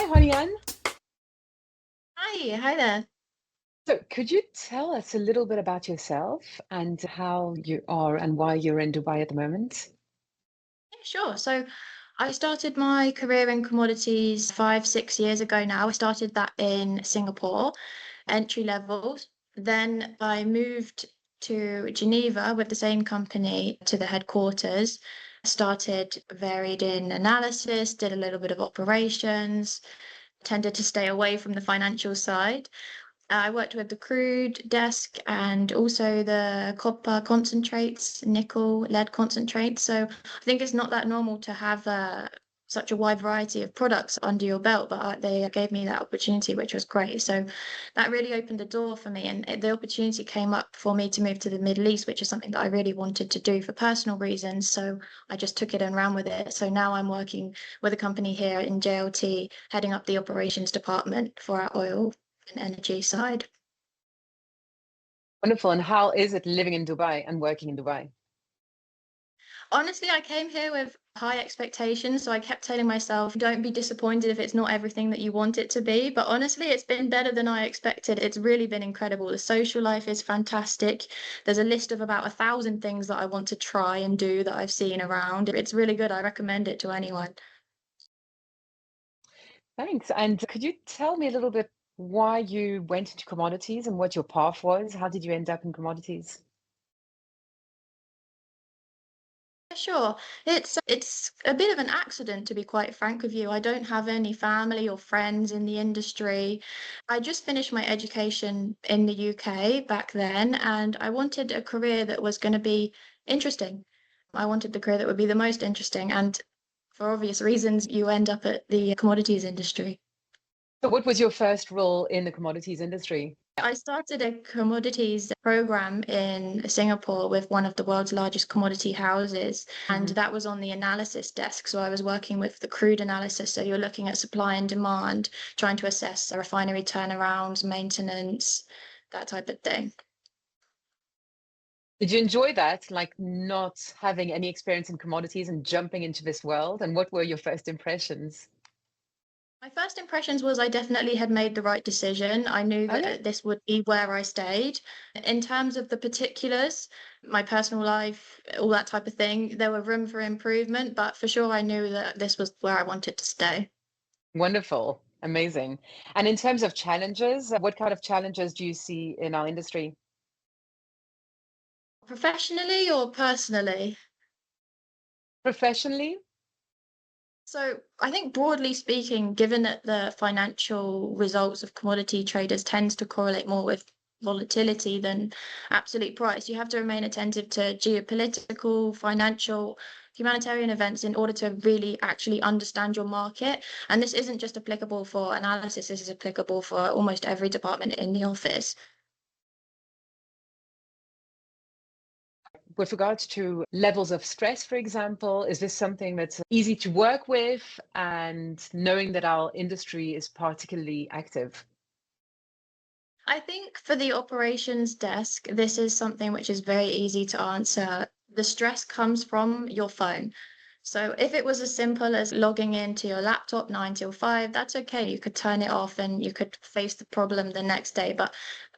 Hi, Honey. Hi there. So, could you tell us a little bit about yourself and how you are and why you're in Dubai at the moment? Yeah, sure. So I started my career in commodities 5, 6 years ago now. I started that in Singapore, entry level. Then I moved to Geneva with the same company to the headquarters. Started varied in analysis, did a little bit of operations, tended to stay away from the financial side. I worked with the crude desk and also the copper concentrates, nickel, lead concentrates. So I think it's not that normal to have such a wide variety of products under your belt, but they gave me that opportunity, which was great. So that really opened the door for me. And the opportunity came up for me to move to the Middle East, which is something that I really wanted to do for personal reasons. So I just took it and ran with it. So now I'm working with a company here in JLT, heading up the operations department for our oil and energy side. Wonderful. And how is it living in Dubai and working in Dubai? Honestly, I came here with high expectations, so I kept telling myself, don't be disappointed if it's not everything that you want it to be. But honestly, it's been better than I expected. It's really been incredible. The social life is fantastic. There's a list of about 1,000 things that I want to try and do that I've seen around. It's really good. I recommend it to anyone. Thanks. And could you tell me a little bit why you went into commodities and what your path was? How did you end up in commodities? Sure. It's a bit of an accident, to be quite frank with you. I don't have any family or friends in the industry. I just finished my education in the UK back then, and I wanted a career that was going to be interesting. I wanted the career that would be the most interesting, and for obvious reasons, you end up at the commodities industry. So, what was your first role in the commodities industry? I started a commodities program in Singapore with one of the world's largest commodity houses, and Mhm. that was on the analysis desk. So I was working with the crude analysis. So you're looking at supply and demand, trying to assess refinery turnarounds, maintenance, that type of thing. Did you enjoy that, like not having any experience in commodities and jumping into this world? And what were your first impressions? My first impressions was I definitely had made the right decision. I knew Okay. that this would be where I stayed. In terms of the particulars, my personal life, all that type of thing, there were room for improvement, but for sure I knew that this was where I wanted to stay. Wonderful. Amazing. And in terms of challenges, what kind of challenges do you see in our industry? Professionally or personally? Professionally? So I think broadly speaking, given that the financial results of commodity traders tends to correlate more with volatility than absolute price, you have to remain attentive to geopolitical, financial, humanitarian events in order to really actually understand your market. And this isn't just applicable for analysis, this is applicable for almost every department in the office. With regards to levels of stress, for example, is this something that's easy to work with and knowing that our industry is particularly active? I think for the operations desk, this is something which is very easy to answer. The stress comes from your phone. So if it was as simple as logging into your laptop 9 till 5, that's okay. You could turn it off and you could face the problem the next day. But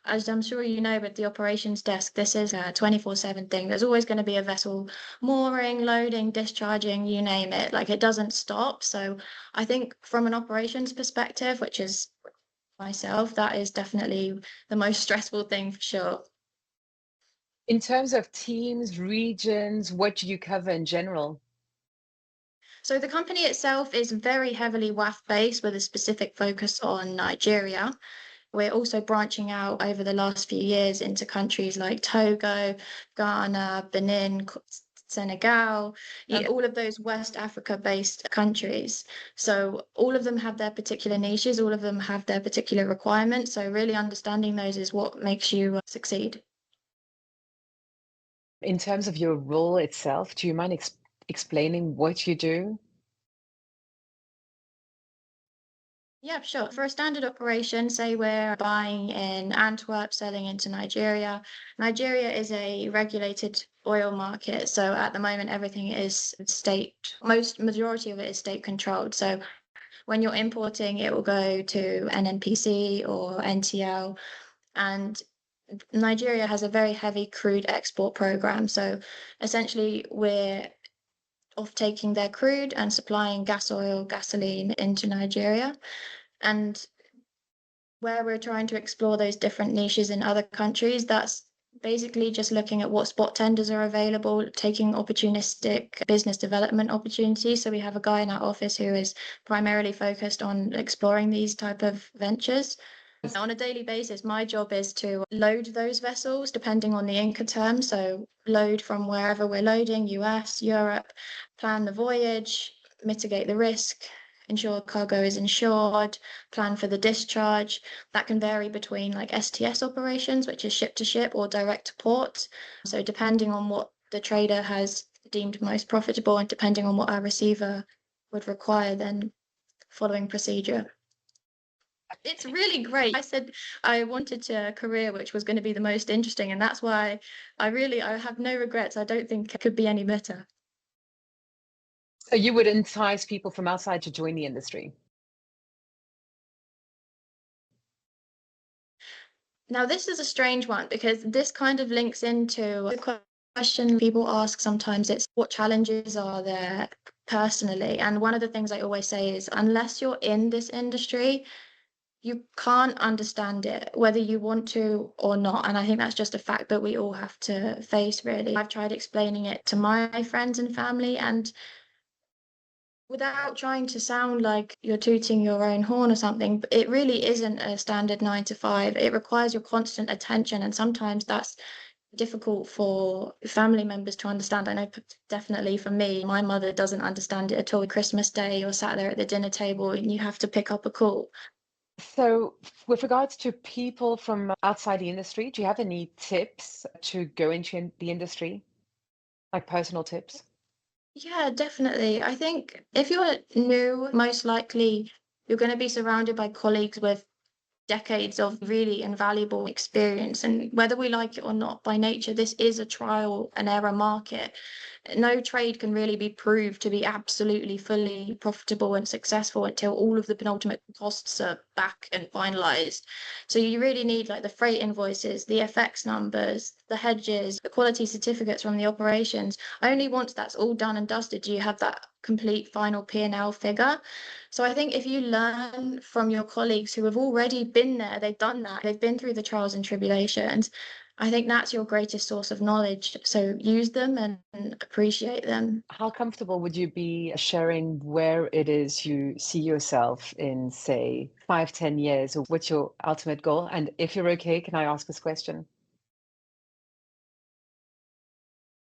as I'm sure you know, with the operations desk, this is a 24/7 thing. There's always going to be a vessel mooring, loading, discharging, you name it. Like it doesn't stop. So I think from an operations perspective, which is myself, that is definitely the most stressful thing for sure. In terms of teams, regions, what do you cover in general? So the company itself is very heavily WAF based with a specific focus on Nigeria. We're also branching out over the last few years into countries like Togo, Ghana, Benin, Senegal, Okay. all of those West Africa based countries. So all of them have their particular niches, all of them have their particular requirements. So really understanding those is what makes you succeed. In terms of your role itself, do you mind explaining what you do? Yeah, sure. For a standard operation, say we're buying in Antwerp, selling into Nigeria. Nigeria is a regulated oil market. So at the moment, everything is state, most majority of it is state controlled. So When you're importing, it will go to NNPC or NTL. And Nigeria has a very heavy crude export program. So essentially, we're off taking their crude and supplying gas oil, gasoline into Nigeria. And where we're trying to explore those different niches in other countries, that's basically just looking at what spot tenders are available, taking opportunistic business development opportunities. So we have a guy in our office who is primarily focused on exploring these type of ventures. On a daily basis, my job is to load those vessels depending on the Incoterm. So load from wherever we're loading, US, Europe, plan the voyage, mitigate the risk, ensure cargo is insured, plan for the discharge. That can vary between like STS operations, which is ship to ship, or direct to port. So depending on what the trader has deemed most profitable and depending on what our receiver would require, then following procedure. It's really great. I said I wanted a career which was going to be the most interesting, and that's why I have no regrets. I don't think it could be any better. So you would entice people from outside to join the industry? Now, this is a strange one because this kind of links into the question people ask sometimes. It's what challenges are there personally? And one of the things I always say is unless you're in this industry, you can't understand it, whether you want to or not. And I think that's just a fact that we all have to face, really. I've tried explaining it to my friends and family, and without trying to sound like you're tooting your own horn or something, it really isn't a standard 9 to 5. It requires your constant attention, and sometimes that's difficult for family members to understand. I know definitely for me, my mother doesn't understand it at all. Christmas Day, you're sat there at the dinner table and you have to pick up a call. So with regards to people from outside the industry, do you have any tips to go into the industry, like personal tips? Yeah, definitely. I think if you're new, most likely you're going to be surrounded by colleagues with decades of really invaluable experience. And whether we like it or not, by nature, this is a trial and error market. No trade can really be proved to be absolutely fully profitable and successful until all of the penultimate costs are back and finalized. So you really need like the freight invoices, the FX numbers, the hedges, the quality certificates from the operations. Only once that's all done and dusted do you have that complete final P&L figure. So I think if you learn from your colleagues who have already been there, they've done that, they've been through the trials and tribulations, I think that's your greatest source of knowledge. So use them and appreciate them. How comfortable would you be sharing where it is you see yourself in, say, 5, 10 years? Or what's your ultimate goal? And if you're okay, can I ask this question?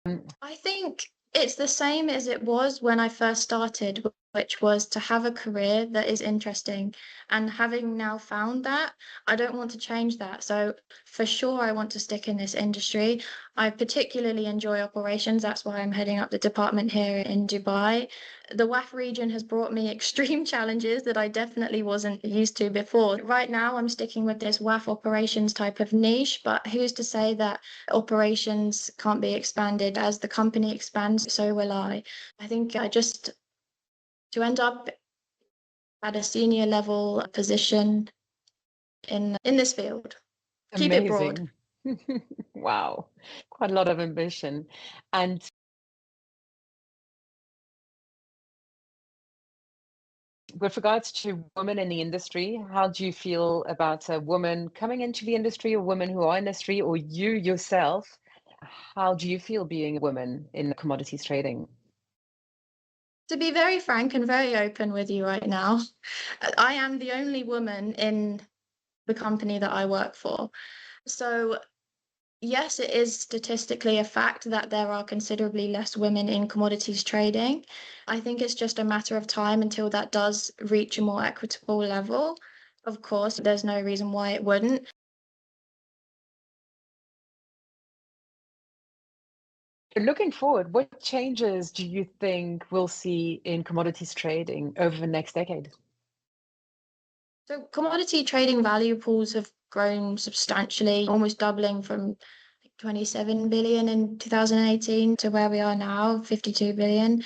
I think it's the same as it was when I first started, which was to have a career that is interesting. And having now found that, I don't want to change that. So for sure, I want to stick in this industry. I particularly enjoy operations. That's why I'm heading up the department here in Dubai. The WAF region has brought me extreme challenges that I definitely wasn't used to before. Right now, I'm sticking with this WAF operations type of niche, but who's to say that operations can't be expanded as the company expands, so will I. I think I just to end up at a senior level position in this field. Keep it broad. Amazing. Wow, quite a lot of ambition. And with regards to women in the industry, how do you feel about a woman coming into the industry, or women who are in the industry, or you yourself? How do you feel being a woman in commodities trading? To be very frank and very open with you right now, I am the only woman in the company that I work for. So yes, it is statistically a fact that there are considerably less women in commodities trading. I think it's just a matter of time until that does reach a more equitable level. Of course, there's no reason why it wouldn't. Looking forward, what changes do you think we'll see in commodities trading over the next decade? So commodity trading value pools have grown substantially, almost doubling from 27 billion in 2018 to where we are now, 52 billion.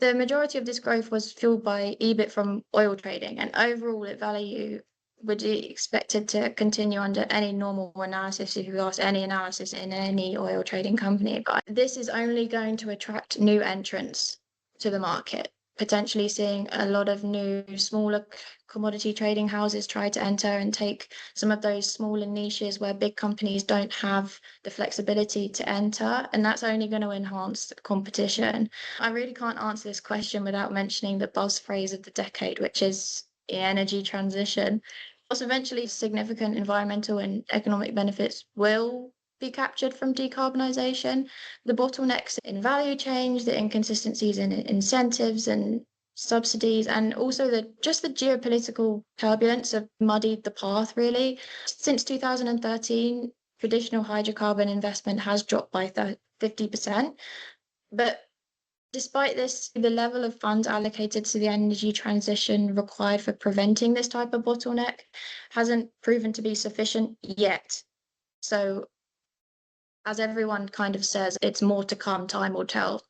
The majority of this growth was fueled by EBIT from oil trading, and overall its value would be expected to continue under any normal analysis if you ask any analysis in any oil trading company. But this is only going to attract new entrants to the market, potentially seeing a lot of new smaller commodity trading houses try to enter and take some of those smaller niches where big companies don't have the flexibility to enter, and that's only going to enhance competition. I really can't answer this question without mentioning the buzz phrase of the decade, which is the energy transition. Also, eventually, significant environmental and economic benefits will be captured from decarbonisation. The bottlenecks in value change, the inconsistencies in incentives and subsidies, and also the geopolitical turbulence have muddied the path really. Since 2013, traditional hydrocarbon investment has dropped by 50%. But despite this, the level of funds allocated to the energy transition required for preventing this type of bottleneck hasn't proven to be sufficient yet. So, as everyone kind of says, it's more to come, time will tell.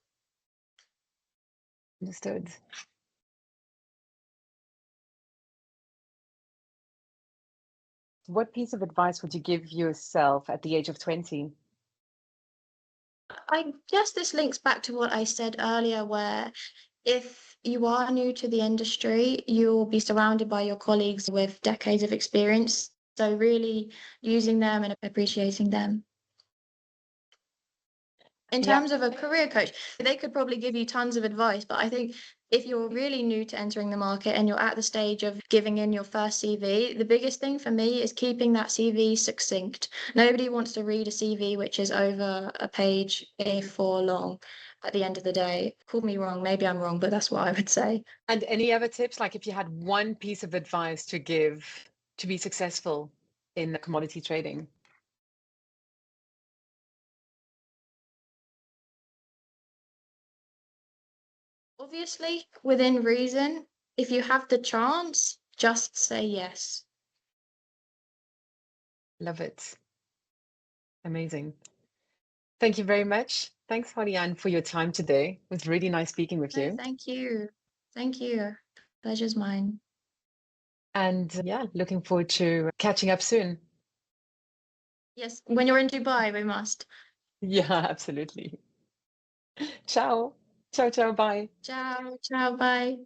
Understood. What piece of advice would you give yourself at the age of 20? I guess this links back to what I said earlier, where if you are new to the industry, you'll be surrounded by your colleagues with decades of experience. So, really using them and appreciating them. In Yeah, terms of a career coach, they could probably give you tons of advice, but I think if you're really new to entering the market and you're at the stage of giving in your first CV, the biggest thing for me is keeping that CV succinct. Nobody wants to read a CV which is over a page A4 long at the end of the day. Call me wrong, maybe I'm wrong, but that's what I would say. and any other tips, like if you had one piece of advice to give to be successful in commodity trading? Obviously, within reason, if you have the chance, just say yes. Love it. Amazing. Thank you very much. Thanks, Horian, for your time today. It was really nice speaking with No, you. thank you. Thank you. Pleasure's mine. And yeah, looking forward to catching up soon. Yes, when you're in Dubai, we must. Yeah, absolutely. Ciao. Ciao, ciao, bye. Ciao, ciao, bye.